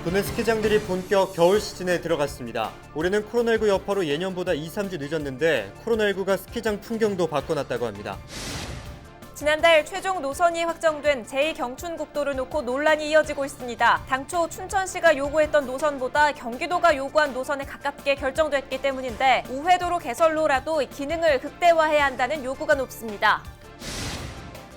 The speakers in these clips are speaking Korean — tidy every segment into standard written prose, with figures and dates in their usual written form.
도내 스키장들이 본격 겨울 시즌에 들어갔습니다. 올해는 코로나19 여파로 예년보다 2, 3주 늦었는데 코로나19가 스키장 풍경도 바꿔놨다고 합니다. 지난달 최종 노선이 확정된 제2경춘국도를 놓고 논란이 이어지고 있습니다. 당초 춘천시가 요구했던 노선보다 경기도가 요구한 노선에 가깝게 결정됐기 때문인데 우회도로 개설로라도 기능을 극대화해야 한다는 요구가 높습니다.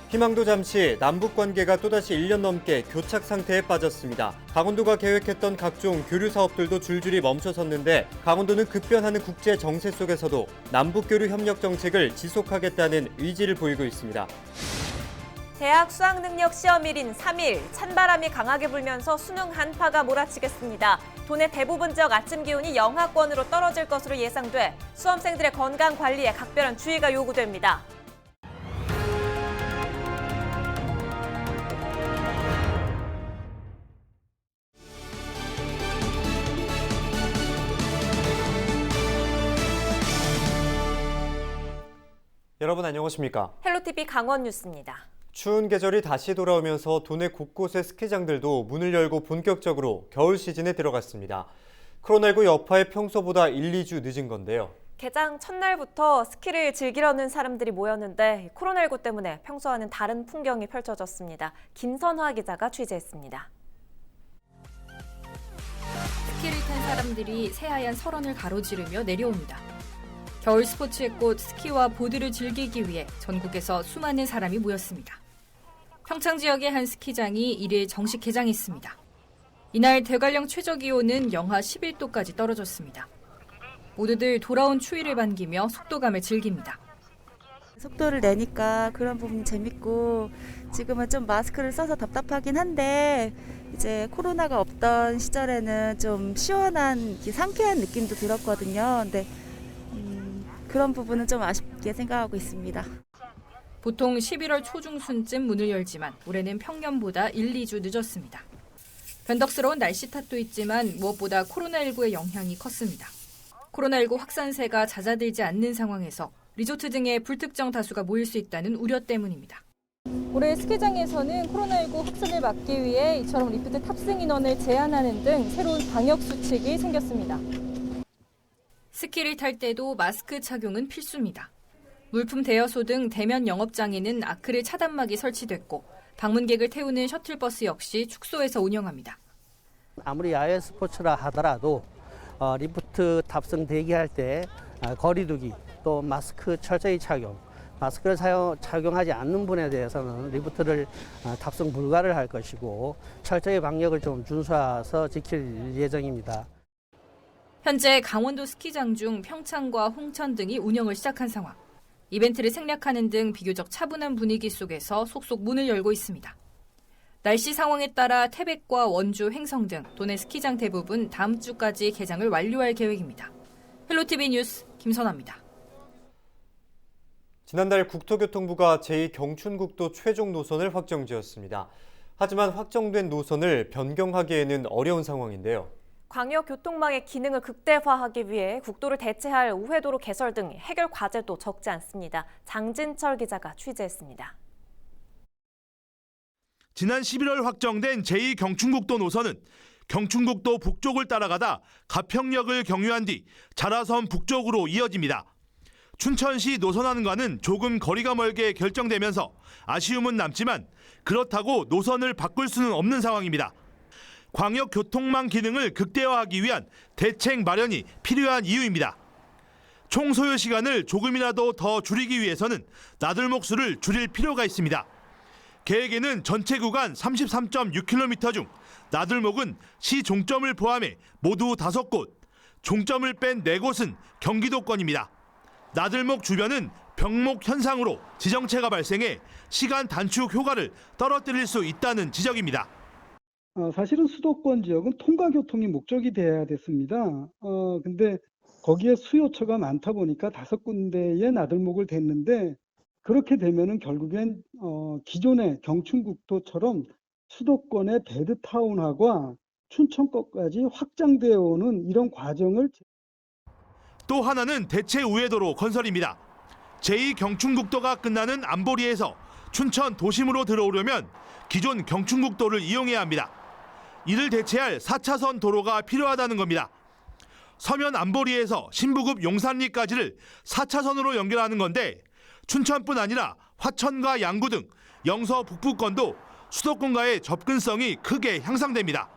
희망도 잠시 남북 관계가 또다시 1년 넘게 교착 상태에 빠졌습니다. 강원도가 계획했던 각종 교류 사업들도 줄줄이 멈춰섰는데 강원도는 급변하는 국제 정세 속에서도 남북 교류 협력 정책을 지속하겠다는 의지를 보이고 있습니다. 대학 수학능력 시험일인 3일, 찬바람이 강하게 불면서 수능 한파가 몰아치겠습니다. 도내 대부분 지역 아침 기온이 영하권으로 떨어질 것으로 예상돼 수험생들의 건강 관리에 각별한 주의가 요구됩니다. 여러분 안녕하십니까? 헬로티비 강원 뉴스입니다. 추운 계절이 다시 돌아오면서 도내 곳곳의 스키장들도 문을 열고 본격적으로 겨울 시즌에 들어갔습니다. 코로나19 여파에 평소보다 1, 2주 늦은 건데요. 개장 첫날부터 스키를 즐기려는 사람들이 모였는데 코로나19 때문에 평소와는 다른 풍경이 펼쳐졌습니다. 김선화 기자가 취재했습니다. 스키를 탄 사람들이 새하얀 설원을 가로지르며 내려옵니다. 겨울 스포츠의 꽃 스키와 보드를 즐기기 위해 전국에서 수많은 사람이 모였습니다. 평창 지역의 한 스키장이 1일 정식 개장했습니다. 이날 대관령 최저기온은 영하 11도까지 떨어졌습니다. 모두들 돌아온 추위를 반기며 속도감을 즐깁니다. 속도를 내니까 그런 부분이 재밌고 지금은 좀 마스크를 써서 답답하긴 한데 이제 코로나가 없던 시절에는 좀 시원한 상쾌한 느낌도 들었거든요. 근데 그런 부분은 좀 아쉽게 생각하고 있습니다. 보통 11월 초중순쯤 문을 열지만 올해는 평년보다 1, 2주 늦었습니다. 변덕스러운 날씨 탓도 있지만 무엇보다 코로나19의 영향이 컸습니다. 코로나19 확산세가 잦아들지 않는 상황에서 리조트 등에 불특정 다수가 모일 수 있다는 우려 때문입니다. 올해 스키장에서는 코로나19 확산을 막기 위해 이처럼 리프트 탑승 인원을 제한하는 등 새로운 방역 수칙이 생겼습니다. 스키를 탈 때도 마스크 착용은 필수입니다. 물품 대여소 등 대면 영업장에는 아크릴 차단막이 설치됐고 방문객을 태우는 셔틀버스 역시 축소해서 운영합니다. 아무리 야외 스포츠라 하더라도 리프트 탑승 대기할 때 거리 두기 또 마스크 철저히 착용, 마스크를 착용하지 않는 분에 대해서는 리프트를 탑승 불가를 할 것이고 철저히 방역을 좀 준수해서 지킬 예정입니다. 현재 강원도 스키장 중 평창과 홍천 등이 운영을 시작한 상황. 이벤트를 생략하는 등 비교적 차분한 분위기 속에서 속속 문을 열고 있습니다. 날씨 상황에 따라 태백과 원주, 횡성 등 도내 스키장 대부분 다음 주까지 개장을 완료할 계획입니다. 헬로티비 뉴스 김선아입니다. 지난달 국토교통부가 제2경춘국도 최종 노선을 확정지었습니다. 하지만 확정된 노선을 변경하기에는 어려운 상황인데요. 광역교통망의 기능을 극대화하기 위해 국도를 대체할 우회도로 개설 등 해결 과제도 적지 않습니다. 장진철 기자가 취재했습니다. 지난 11월 확정된 제2경춘국도 노선은 경춘국도 북쪽을 따라가다 가평역을 경유한 뒤 자라섬 북쪽으로 이어집니다. 춘천시 노선안과는 조금 거리가 멀게 결정되면서 아쉬움은 남지만 그렇다고 노선을 바꿀 수는 없는 상황입니다. 광역교통망 기능을 극대화하기 위한 대책 마련이 필요한 이유입니다. 총 소요 시간을 조금이라도 더 줄이기 위해서는 나들목 수를 줄일 필요가 있습니다. 계획에는 전체 구간 33.6km 중 나들목은 시 종점을 포함해 모두 5곳, 종점을 뺀 4곳은 경기도권입니다. 나들목 주변은 병목 현상으로 지정체가 발생해 시간 단축 효과를 떨어뜨릴 수 있다는 지적입니다. 사실은 수도권 지역은 통과교통이 목적이 돼야 됐습니다. 근데 거기에 수요처가 많다 보니까 5군데의 나들목을 댔는데 그렇게 되면은 결국엔 기존의 경춘국도처럼 수도권의 베드타운화와 춘천까지 확장되어 오는 이런 과정을 또 하나는 대체 우회도로 건설입니다. 제2경춘국도가 끝나는 안보리에서 춘천 도심으로 들어오려면 기존 경춘국도를 이용해야 합니다. 이를 대체할 4차선 도로가 필요하다는 겁니다. 서면 안보리에서 신부급 용산리까지를 4차선으로 연결하는 건데 춘천뿐 아니라 화천과 양구 등 영서 북부권도 수도권과의 접근성이 크게 향상됩니다.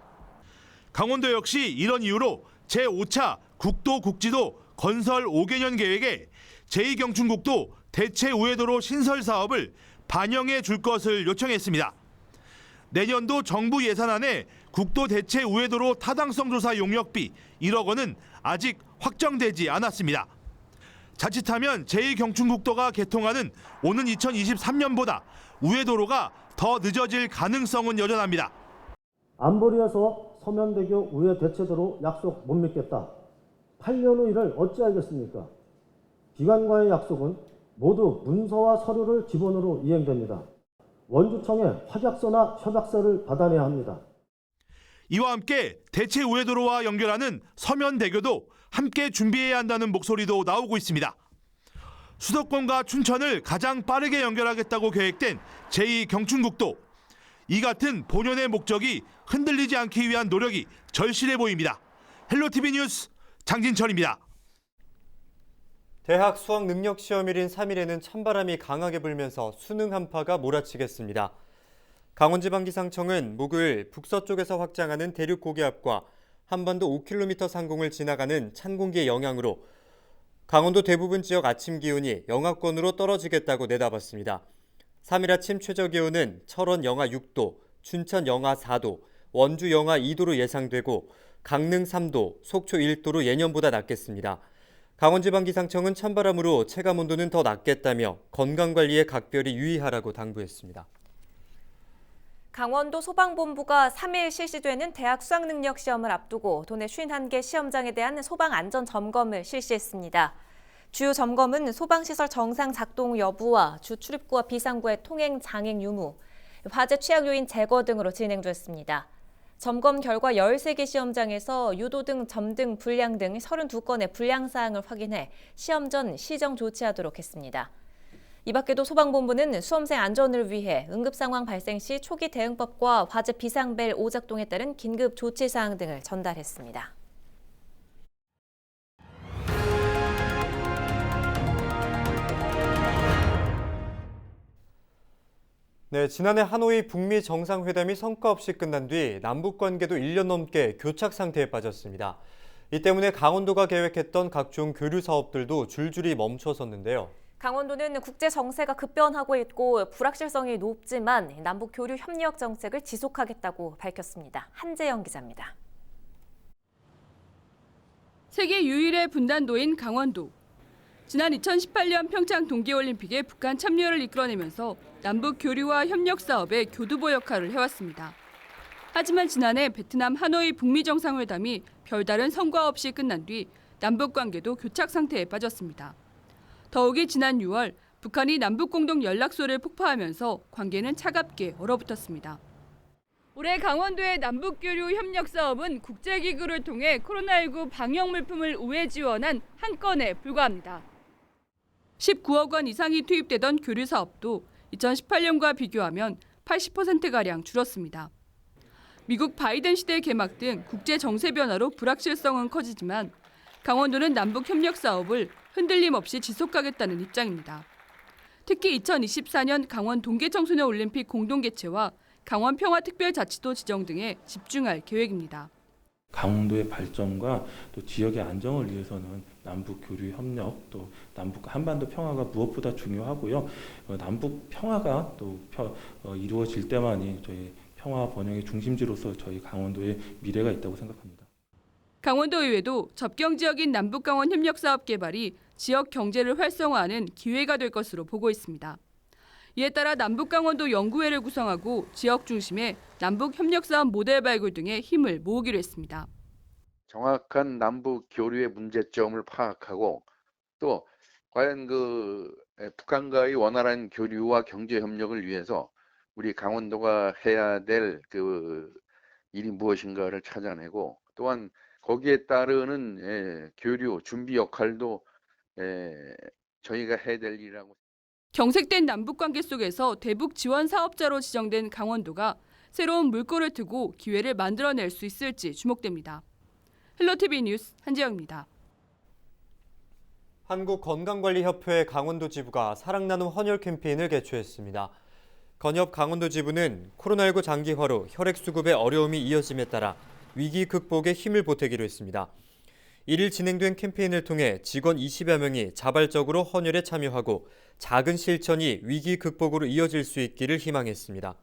강원도 역시 이런 이유로 제5차 국도국지도 건설 5개년 계획에 제2경춘국도 대체 우회도로 신설 사업을 반영해 줄 것을 요청했습니다. 내년도 정부 예산안에 국도 대체 우회도로 타당성 조사 용역비 1억 원은 아직 확정되지 않았습니다. 자칫하면 제2경춘국도가 개통하는 오는 2023년보다 우회도로가 더 늦어질 가능성은 여전합니다. 안보리에서 서면대교 우회 대체도로 약속 못 믿겠다. 8년 후 일을 어찌하겠습니까? 기관과의 약속은 모두 문서와 서류를 기본으로 이행됩니다. 원주청에 확약서나 협약서를 받아내야 합니다. 이와 함께 대체 우회도로와 연결하는 서면대교도 함께 준비해야 한다는 목소리도 나오고 있습니다. 수도권과 춘천을 가장 빠르게 연결하겠다고 계획된 제2경춘국도. 이 같은 본연의 목적이 흔들리지 않기 위한 노력이 절실해 보입니다. 헬로티비 뉴스 장진철입니다. 대학 수학 능력 시험일인 3일에는 찬바람이 강하게 불면서 수능 한파가 몰아치겠습니다. 강원지방기상청은 목요일 북서쪽에서 확장하는 대륙 고기압과 한반도 5km 상공을 지나가는 찬 공기의 영향으로 강원도 대부분 지역 아침 기온이 영하권으로 떨어지겠다고 내다봤습니다. 3일 아침 최저 기온은 철원 영하 6도, 춘천 영하 4도, 원주 영하 2도로 예상되고 강릉 3도, 속초 1도로 예년보다 낮겠습니다. 강원지방기상청은 찬바람으로 체감온도는 더 낮겠다며 건강관리에 각별히 유의하라고 당부했습니다. 강원도 소방본부가 3일 실시되는 대학 수학능력 시험을 앞두고 도내 51개 시험장에 대한 소방 안전 점검을 실시했습니다. 주요 점검은 소방시설 정상 작동 여부와 주 출입구와 비상구의 통행 장애 유무, 화재 취약 요인 제거 등으로 진행됐습니다. 점검 결과 13개 시험장에서 유도 등 점등 불량 등 32건의 불량 사항을 확인해 시험 전 시정 조치하도록 했습니다. 이 밖에도 소방본부는 수험생 안전을 위해 응급상황 발생 시 초기 대응법과 화재 비상벨 오작동에 따른 긴급 조치사항 등을 전달했습니다. 네, 지난해 하노이 북미 정상회담이 성과 없이 끝난 뒤 남북 관계도 1년 넘게 교착 상태에 빠졌습니다. 이 때문에 강원도가 계획했던 각종 교류 사업들도 줄줄이 멈춰섰는데요. 강원도는 국제 정세가 급변하고 있고 불확실성이 높지만 남북 교류 협력 정책을 지속하겠다고 밝혔습니다. 한재영 기자입니다. 세계 유일의 분단도인 강원도. 지난 2018년 평창 동계올림픽에 북한 참여를 이끌어내면서 남북 교류와 협력 사업의 교두보 역할을 해왔습니다. 하지만 지난해 베트남 하노이 북미 정상회담이 별다른 성과 없이 끝난 뒤 남북 관계도 교착 상태에 빠졌습니다. 더욱이 지난 6월 북한이 남북 공동 연락소를 폭파하면서 관계는 차갑게 얼어붙었습니다. 올해 강원도의 남북 교류 협력 사업은 국제기구를 통해 코로나19 방역 물품을 우회 지원한 한 건에 불과합니다. 19억 원 이상이 투입되던 교류 사업도 2018년과 비교하면 80%가량 줄었습니다. 미국 바이든 시대 개막 등 국제 정세 변화로 불확실성은 커지지만 강원도는 남북 협력 사업을 흔들림 없이 지속하겠다는 입장입니다. 특히 2024년 강원 동계청소년 올림픽 공동 개최와 강원 평화특별자치도 지정 등에 집중할 계획입니다. 강원도의 발전과 또 지역의 안정을 위해서는 남북 교류 협력 또 남북 한반도 평화가 무엇보다 중요하고요. 남북 평화가 또 이루어질 때만이 저희 평화 번영의 중심지로서 저희 강원도의 미래가 있다고 생각합니다. 강원도의회도 접경 지역인 남북강원 협력사업 개발이 지역 경제를 활성화하는 기회가 될 것으로 보고 있습니다. 이에 따라 남북강원도 연구회를 구성하고 지역 중심의 남북협력사업 모델 발굴 등에 힘을 모으기로 했습니다. 정확한 남북 교류의 문제점을 파악하고 또 과연 북한과의 원활한 교류와 경제 협력을 위해서 우리 강원도가 해야 될 일이 무엇인가를 찾아내고 또한 거기에 따르는 교류 준비 역할도 저희가 해야 될 일이라고. 경색된 남북관계 속에서 대북 지원 사업자로 지정된 강원도가 새로운 물꼬를 트고 기회를 만들어낼 수 있을지 주목됩니다. 헬로티비 뉴스 한지영입니다. 한국건강관리협회 강원도 지부가 사랑 나눔 헌혈 캠페인을 개최했습니다. 건협 강원도 지부는 코로나19 장기화로 혈액 수급에 어려움이 이어짐에 따라 위기 극복에 힘을 보태기로 했습니다. 1일 진행된 캠페인을 통해 직원 20여 명이 자발적으로 헌혈에 참여하고 작은 실천이 위기 극복으로 이어질 수 있기를 희망했습니다.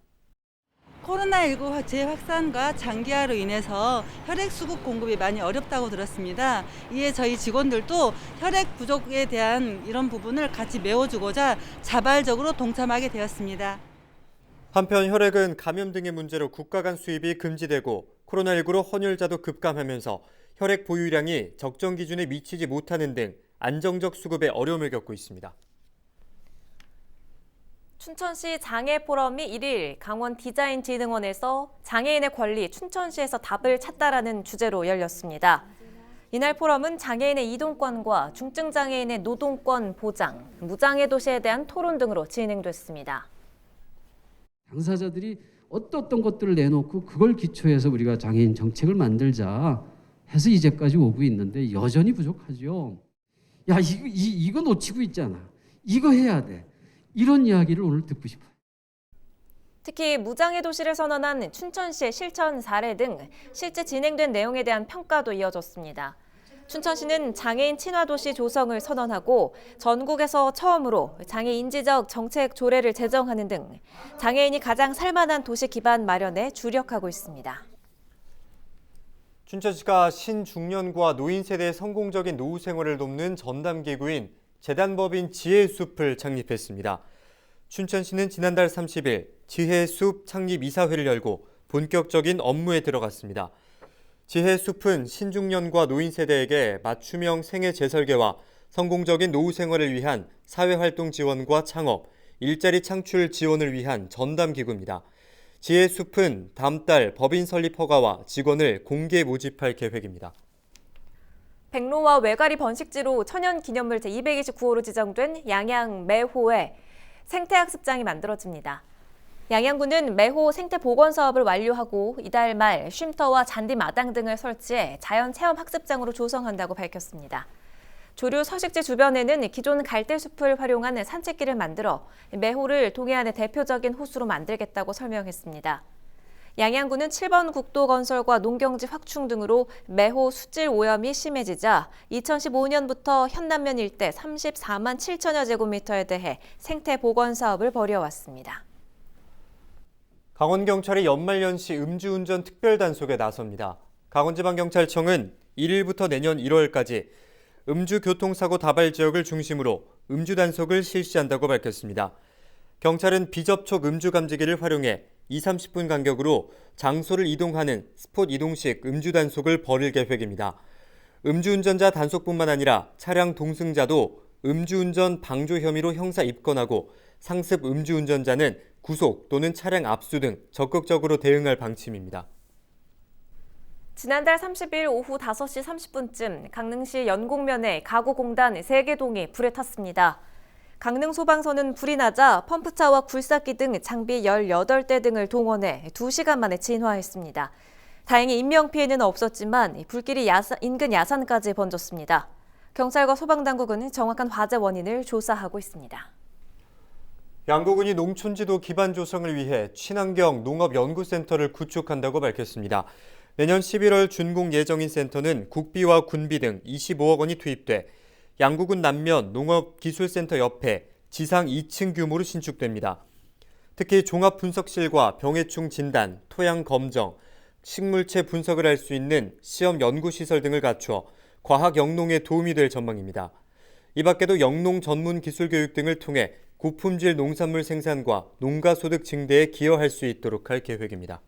코로나19 재확산과 장기화로 인해서 혈액 수급 공급이 많이 어렵다고 들었습니다. 이에 저희 직원들도 혈액 부족에 대한 이런 부분을 같이 메워주고자 자발적으로 동참하게 되었습니다. 한편 혈액은 감염 등의 문제로 국가 간 수입이 금지되고 코로나19로 헌혈자도 급감하면서 혈액 보유량이 적정 기준에 미치지 못하는 등 안정적 수급에 어려움을 겪고 있습니다. 춘천시 장애포럼이 1일 강원 디자인진흥원에서 장애인의 권리 춘천시에서 답을 찾다라는 주제로 열렸습니다. 이날 포럼은 장애인의 이동권과 중증장애인의 노동권 보장, 무장애 도시에 대한 토론 등으로 진행됐습니다. 당사자들이 어떤 것들을 내놓고 그걸 기초해서 우리가 장애인 정책을 만들자 해서 이제까지 오고 있는데 여전히 부족하죠. 야, 이거 놓치고 있잖아. 이거 해야 돼. 이런 이야기를 오늘 듣고 싶어요. 특히 무장애 도시를 선언한 춘천시의 실천 사례 등 실제 진행된 내용에 대한 평가도 이어졌습니다. 춘천시는 장애인 친화 도시 조성을 선언하고 전국에서 처음으로 장애 인지적 정책 조례를 제정하는 등 장애인이 가장 살만한 도시 기반 마련에 주력하고 있습니다. 춘천시가 신중년과 노인 세대의 성공적인 노후 생활을 돕는 전담기구인 재단법인 지혜숲을 창립했습니다. 춘천시는 지난달 30일 지혜숲 창립 이사회를 열고 본격적인 업무에 들어갔습니다. 지혜숲은 신중년과 노인 세대에게 맞춤형 생애 재설계와 성공적인 노후 생활을 위한 사회활동 지원과 창업, 일자리 창출 지원을 위한 전담기구입니다. 지혜숲은 다음 달 법인 설립 허가와 직원을 공개 모집할 계획입니다. 백로와 외가리 번식지로 천연기념물 제229호로 지정된 양양 매호에 생태학습장이 만들어집니다. 양양군은 매호 생태보건 사업을 완료하고 이달 말 쉼터와 잔디 마당 등을 설치해 자연체험학습장으로 조성한다고 밝혔습니다. 조류 서식지 주변에는 기존 갈대숲을 활용한 산책길을 만들어 매호를 동해안의 대표적인 호수로 만들겠다고 설명했습니다. 양양군은 7번 국도 건설과 농경지 확충 등으로 매호 수질 오염이 심해지자 2015년부터 현남면 일대 34만 7천여 제곱미터에 대해 생태 보건 사업을 벌여왔습니다. 강원경찰이 연말연시 음주운전 특별단속에 나섭니다. 강원지방경찰청은 1일부터 내년 1월까지 음주교통사고 다발 지역을 중심으로 음주단속을 실시한다고 밝혔습니다. 경찰은 비접촉 음주감지기를 활용해 20-30분 간격으로 장소를 이동하는 스폿 이동식 음주단속을 벌일 계획입니다. 음주운전자 단속뿐만 아니라 차량 동승자도 음주운전 방조 혐의로 형사 입건하고 상습 음주운전자는 구속 또는 차량 압수 등 적극적으로 대응할 방침입니다. 지난달 30일 오후 5시 30분쯤 강릉시 연곡면에 가구공단 3개 불에 탔습니다. 강릉소방서는 불이 나자 펌프차와 굴삭기 등 장비 18대 등을 동원해 2시간 만에 진화했습니다. 다행히 인명피해는 없었지만 불길이 인근 야산까지 번졌습니다. 경찰과 소방당국은 정확한 화재 원인을 조사하고 있습니다. 양구군이 농촌지도 기반 조성을 위해 친환경 농업연구센터를 구축한다고 밝혔습니다. 내년 11월 준공 예정인 센터는 국비와 군비 등 25억 원이 투입돼 양구군 남면 농업기술센터 옆에 지상 2층 규모로 신축됩니다. 특히 종합분석실과 병해충 진단, 토양 검정, 식물체 분석을 할 수 있는 시험 연구시설 등을 갖추어 과학 영농에 도움이 될 전망입니다. 이 밖에도 영농 전문 기술 교육 등을 통해 고품질 농산물 생산과 농가 소득 증대에 기여할 수 있도록 할 계획입니다.